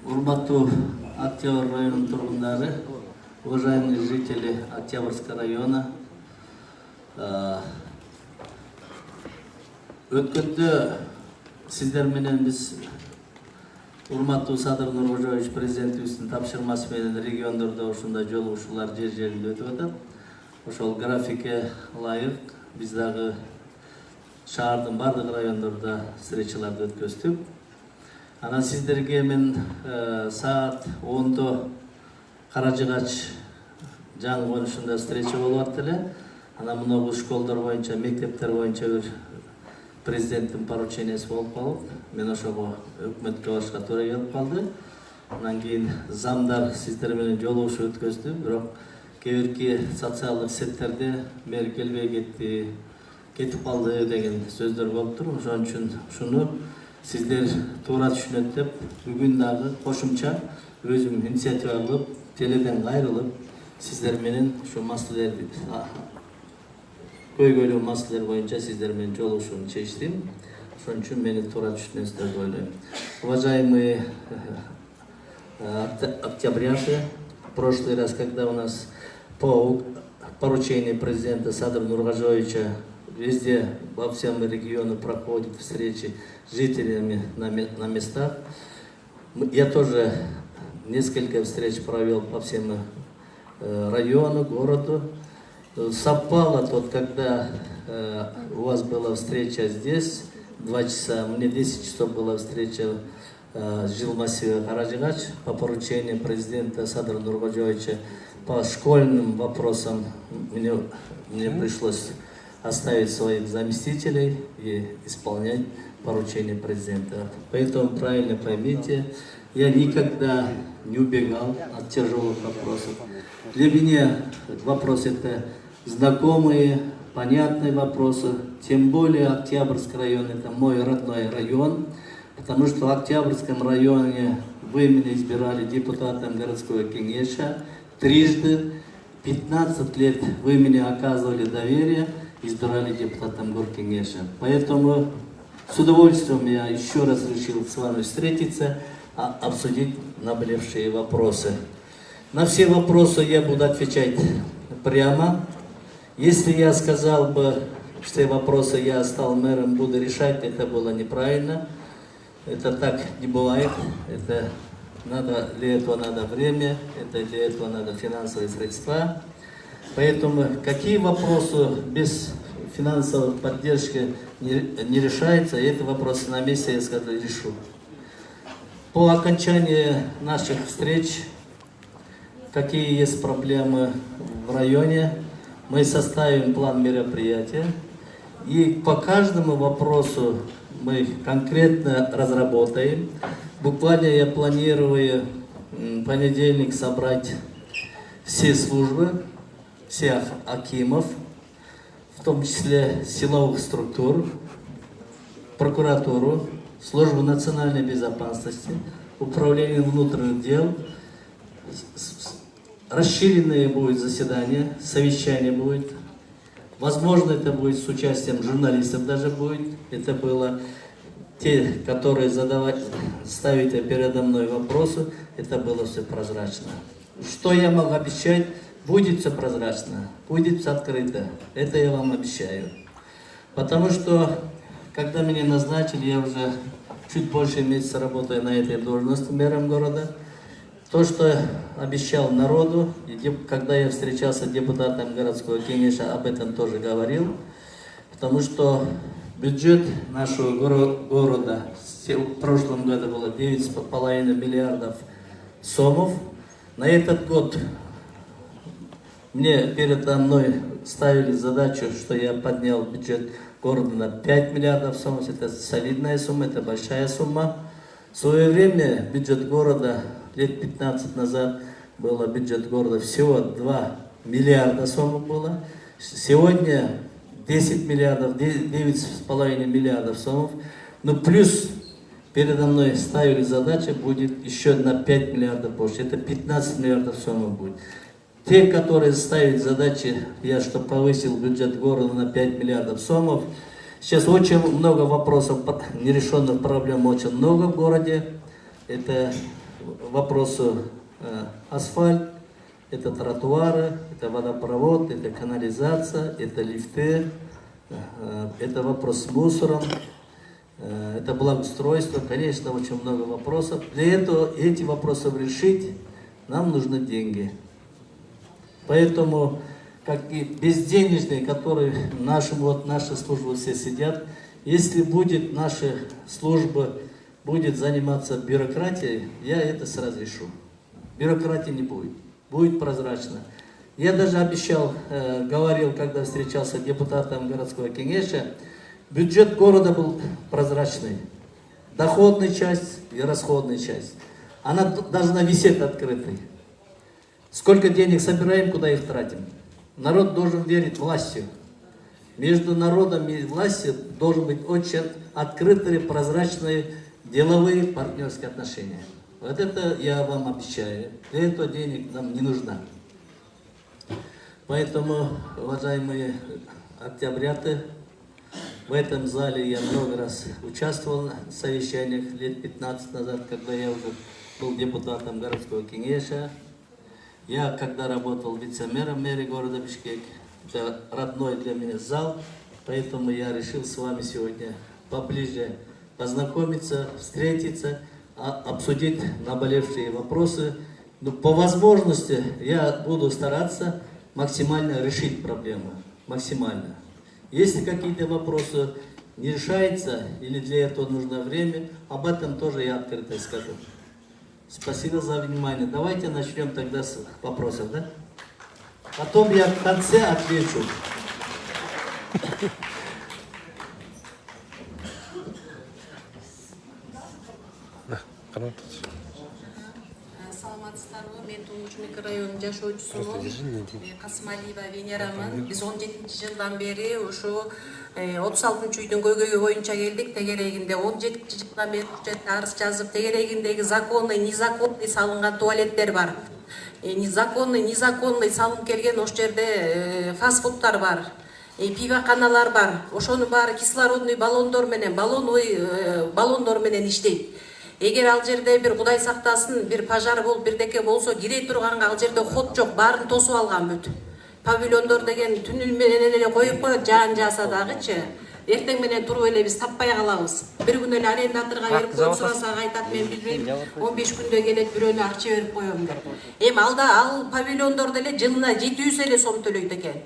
Урматтуу Октябрь районунун тургундары, уважаемые жители Октябрьского района, өткөндө сиздер менен биз урматтуу Садыр Нуркожоевич президентибиздин тапшырмасы менен региондордо ушундай жолугушуулар жер-жеринде өтүп атат. Ошол графикке ылайык биз дагы шаардын бардык райондордо встречаларды өткөздүк. Анан сиздерге мен саат 10-до Каражыгач жаңы конушунда встреча болуп атты эле. Анан мына школдор боюнча, мектептер боюнча бир президенттин поручениясы болуп калып, мен ошого өкмөткө башка туура келип калды. Анан кийин замдар сиздер менен жолугушуу өткөздү, бирок кээ бирки социалдык сеттерде мэр келбей кетти, кетип калды деген сөздөр болуптур. Ошон үчүн ушуну сиздер туура түшүнөт деп бүгүн дагы кошумча өзүм инициатива алып, теледен кайрылып, сиздер менен ушу маселелерди көйгөйлүү маселелер боюнча сиздер менен жолугушууну чечтим. Ошон үчүн мени туура түшүнөсүздөр деп ойлойм. Уважаемые октябряты, в прошлый раз, когда у нас по поручению президента Садыр Нуркожоевича везде, во всем регионе проходят встречи с жителями на местах, я тоже несколько встреч провел по всем району, городу. Совпало тот, когда у вас была встреча здесь, 2 часа, мне 10 часов была встреча в жилмассиве Каражыгач по поручению президента Садыра Нуркожоевича по школьным вопросам. Мне пришлось оставить своих заместителей и исполнять поручение президента. Поэтому правильно поймите, я никогда не убегал от тяжелых вопросов. Для меня вопросы это знакомые, понятные вопросы, тем более Октябрьский район это мой родной район, потому что в Октябрьском районе вы меня избирали депутатом городского кеңеша трижды, 15 лет вы меня оказывали доверие, избирали депутатом горкеңеша. Поэтому с удовольствием я еще раз решил с вами встретиться, обсудить наболевшие вопросы. На все вопросы я буду отвечать прямо. Если я сказал бы, что вопросы я стал мэром, буду решать, это было неправильно. Это так не бывает. Для этого надо время, для этого надо финансовые средства. Поэтому какие вопросы без финансовой поддержки не решаются, эти вопросы на месте, я скажу, решу. По окончании наших встреч, какие есть проблемы в районе, мы составим план мероприятия. И по каждому вопросу мы конкретно разработаем. Буквально я планирую в понедельник собрать все службы, всех акимов, в том числе силовых структур, прокуратуру, службу национальной безопасности, управление внутренних дел. Расширенное будет заседание, совещание будет. Возможно, это будет с участием журналистов даже будет. Это было те, которые ставите передо мной вопросы, это было все прозрачно. Что я могу обещать? Будет все прозрачно, будет все открыто. Это я вам обещаю. Потому что, когда меня назначили, я уже чуть больше месяца работаю на этой должности мэром города. То, что обещал народу, когда я встречался с депутатом городского кеңеша, об этом тоже говорил. Потому что бюджет нашего города в прошлом году было 9,5 миллиардов сомов. На этот год мне передо мной ставили задачу, что я поднял бюджет города на 5 миллиардов сомов. Это солидная сумма, это большая сумма. В свое время бюджет города, лет 15 назад, было бюджет города всего 2 миллиарда сомов было. Сегодня 10 миллиардов, 9,5 миллиардов сомов. Ну плюс передо мной ставили задачу, будет еще на 5 миллиардов больше. Это 15 миллиардов сомов будет. те, которые ставят задачи, чтобы повысил бюджет города на 5 миллиардов сомов. Сейчас очень много вопросов, нерешенных проблем очень много в городе. Это вопросы асфальт, это тротуары, это водопровод, это канализация, это лифты, это вопрос с мусором, это благоустройство. Конечно, очень много вопросов. Для этого эти вопросы решить нам нужны деньги. Поэтому, как и безденежные, которые наши службы все сидят, если будет наша служба будет заниматься бюрократией, я это сразу решу. Бюрократии не будет, будет прозрачно. Я даже обещал, говорил, когда встречался с депутатом городского кеңеша, бюджет города был прозрачный. Доходная часть и расходная часть. Она должна висеть открытой. Сколько денег собираем, куда их тратим. Народ должен верить властью. Между народом и властью должны быть очень открытые, прозрачные, деловые, партнерские отношения. Вот это я вам обещаю. Для этого денег нам не нужно. Поэтому, уважаемые октябряты, в этом зале я много раз участвовал в совещаниях лет 15 назад, когда я уже был депутатом городского кеңеша. Я, когда работал вице-мэром мэрии города Бишкек, это родной для меня зал, поэтому я решил с вами сегодня поближе познакомиться, встретиться, обсудить наболевшие вопросы. Но по возможности я буду стараться максимально решить проблему, максимально. Если какие-то вопросы не решаются или для этого нужно время, об этом тоже я открыто скажу. Спасибо за внимание. Давайте начнем тогда с вопросов, да? Потом я в конце отвечу. Саламатсыздарбы, мен Туңгуч микрорайонунун жашоочусумун. Касымалиева Венерамын. Биз 17-жылдан бери ушу 36-үйдүн көйгөйү боюнча келдик. Тегерегинде 17-жылдан бери арыз жазып, тегерегиндеги законный, незаконный салынган туалеттер бар. Незаконный, незаконный салынып келген ош жерде фастфудтар бар. Пивоханалар бар. Ошонун баары кислородный баллондор менен иштейт. Эгер ал жерде бир Кудай сактасын, бир пожар болуп, бирдеке болсо, кире турганга ал жерде ход жок, баарын тосуп алган бүт. Павильондор деген түнү менен эле коюп коет, жаан жааса дагычы. Эртең менен туруп эле биз таппай калабыз. Бир күн эле арендаторго берип коюп сурасак айтат, мен билбейм, 15 күндө келет бирөөнө акча берип коем деп. Ал павильондор деле жылына 700 эле сом төлөйт экен.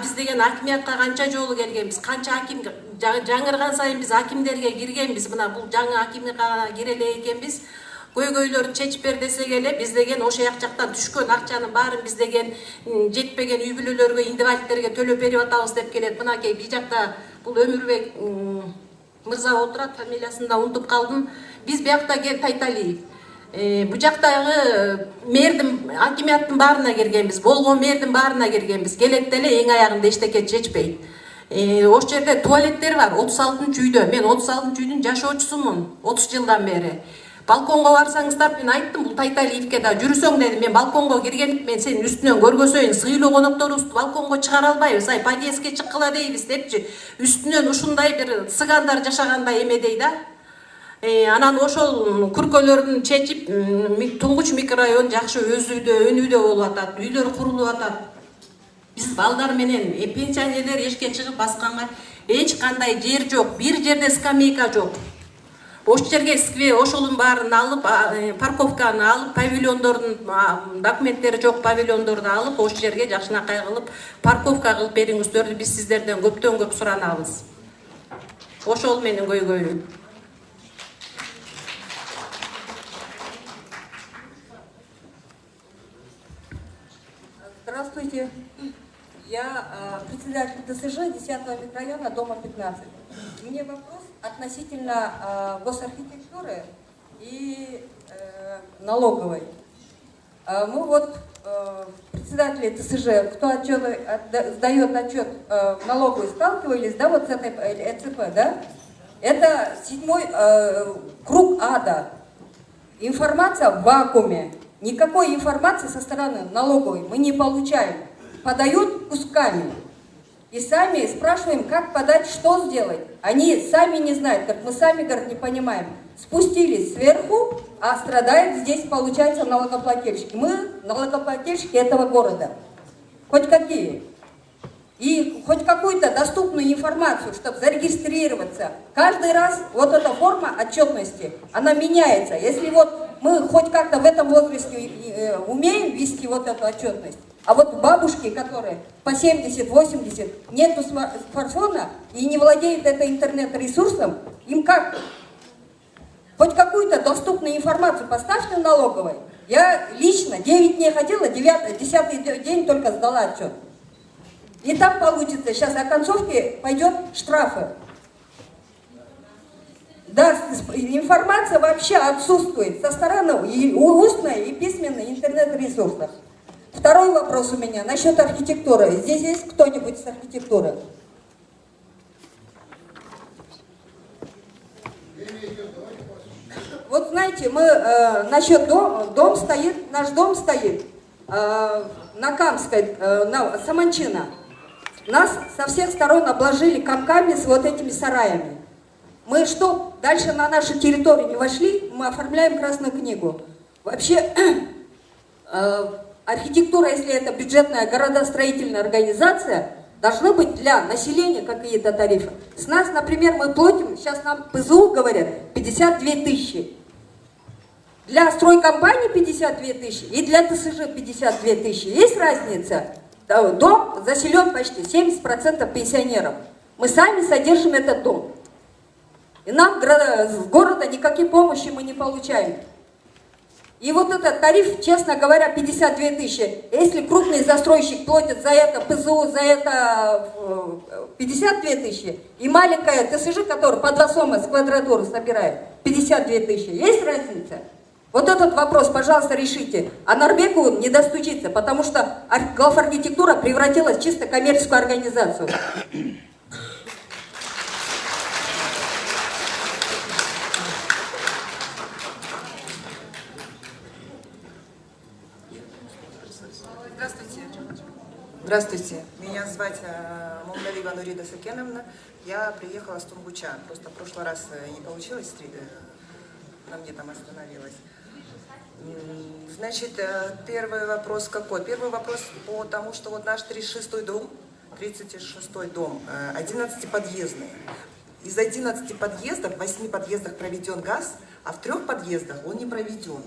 Биз деген акимиятка канча жолу келгенбиз, канча аким жаңырган сайын биз акимдерге киргенбиз. Мына бул жаңы акимикка кире эле экенбиз. Көйгөйлөрдү чечип бер десек эле, биз деген ошо жактан түшкөн акчанын баарын биз деген жетпеген үй бүлөлөргө, индивалидтерге төлөп берип атабыз деп келет. Мынакей би жакта бул Өмүрбек мырза отурат, фамилиясын да унутуп калдым. Биз биякта келип Тайталиев. Бу жактагы мэрдин, акимияттын баарына киргенбиз, болгон мэрдин баарына киргенбиз. Келет деле эң аягында эчтеке чечпейт. Ош жерде туалеттер бар, 36-үйдө. Мен 36-үйдүн жашоочусумун, 30 жылдан бери. Балконго барсаңыздар, мен айттым, бул Тайталиевке да жүрсөң дедим, мен балконго кирген, мен сенин үстүнөн көргөзөйүн, сыйлуу конокторубузду балконго чыгара албайбыз, подъездге чыккыла дейбиз депчи. Үстүнөн ушундай бир сыгандар жашагандай эмедей да. Анан ошол күркөлөрүн чечип, Туңгуч микрорайон жакшы өзүдө, өнүдө болуп атат, үйлөр курулуп атат. Биз балдар менен пенсионерлер эшикке чыгып басканга эч кандай жер жок, бир жерде скамейка жок. Ош жерге ошолун баарын алып, парковканы алып, павильондордун документтери жок павильондорду алып, ош жерге жакшынакай кылып, парковка кылып бериңиздер, биз сиздерден көптөн көп суранабыз. Ошол менин көйгөйүм. Здравствуйте, я председатель ТСЖ 10-го микрорайона, дома 15. Мне вопрос относительно госархитектуры и налоговой. Мы вот, председатели ТСЖ, кто сдает отчет в налоговую, сталкивались, да, вот с этой ЭЦП, да? Это 7-й круг ада. Информация в вакууме. Никакой информации со стороны налоговой мы не получаем. Подают кусками. И сами спрашиваем, как подать, что сделать. Они сами не знают, как мы сами, говорят, не понимаем. Спустились сверху, а страдает здесь, получается, налогоплательщики. Мы налогоплательщики этого города. Хоть какие. И хоть какую-то доступную информацию, чтобы зарегистрироваться. Каждый раз вот эта форма отчетности, она меняется. Если вот мы хоть как-то в этом возрасте умеем вести вот эту отчетность, а вот бабушки, которые по 70-80, нету смартфона и не владеют этой интернет-ресурсом, им как? Хоть какую-то доступную информацию поставьте в налоговой. Я лично 9 дней ходила, 10-й день только сдала отчет. И там получится, сейчас о концовке пойдет штрафы. Да, информация вообще отсутствует со стороны и устной, и письменной интернет-ресурсов. Второй вопрос у меня насчет архитектуры. Здесь есть кто-нибудь с архитектуры? Вот знаете, мы насчет дом стоит, наш дом стоит на Камской, на Саманчина. Нас со всех сторон обложили камками с вот этими сараями. Мы что, дальше на нашу территорию не вошли, мы оформляем Красную книгу. Вообще, архитектура, если это бюджетная городостроительная организация, должны быть для населения какие-то тарифы. С нас, например, мы платим, сейчас нам ПЗУ говорят, 52 тысячи. Для стройкомпании 52 тысячи и для ТСЖ 52 тысячи. Есть разница? Дом заселен почти 70% пенсионеров. Мы сами содержим этот дом. И нам с города никакой помощи мы не получаем. И вот этот тариф, честно говоря, 52 тысячи. Если крупный застройщик платит за это ПЗУ, за это 52 тысячи, и маленькая ТСЖ, которая по 2 сома с квадратуры собирает, 52 тысячи, есть разница? Вот этот вопрос, пожалуйста, решите. А Нарбеку не достучиться, потому что главархитектура превратилась в чисто коммерческую организацию. Здравствуйте. Здравствуйте. Меня зовут Мумналиева Нурида Сакеновна. Я приехала с Тунгуча. Просто в прошлый раз не получилось, на мне там остановилась. Значит, первый вопрос какой? Первый вопрос по тому, что вот наш 36-й дом, 11-подъездный. Из 11 подъездов, в 8 подъездах проведен газ, а в 3 подъездах он не проведен.